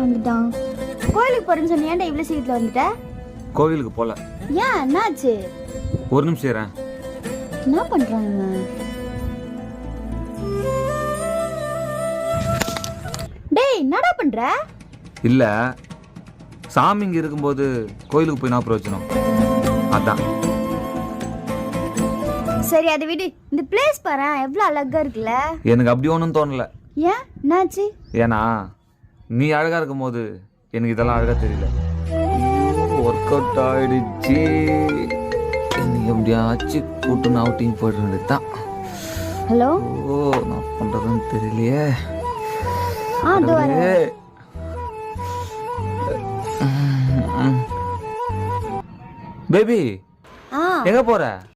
வந்துட்டான். கோயிலுக்கு போறேன்னு சொன்னியா? ஏன்டா இவ்வளவு சீக்கிரத்துல வந்துட்ட? கோவிலுக்கு போல. ஏன் என்னாச்சு? ஒரு நிமிஷம் இருறேன். என்ன பண்றாங்க? டேய் என்னடா பண்ற? இல்ல, சாமி இங்க இருக்கும்போது கோயிலுக்கு போய் நான் பிரயோஜனம். அதான். சரி அதை விடு. இந்த பிளேஸ் பாரு எவ்வளவு அழகா இருக்குல்ல. எனக்கு அப்படி ஒன்றும் தோணல. ஏன் என்னாச்சு? ஏன்னா நீ அழகா இருக்கும் போது எனக்கு இதெல்லாம் அழகா தெரியல. ஒர்க் அவுட் ஆயிடுச்சு. எனக்கு எப்படியாச்சும் கூட்டு அவுட்டிங் போயிட்டு வேண்டியது தான். ஹலோ. ஓ நான் பண்றதுன்னு தெரியலையே. அது வரேன். பேபி எங்க போற?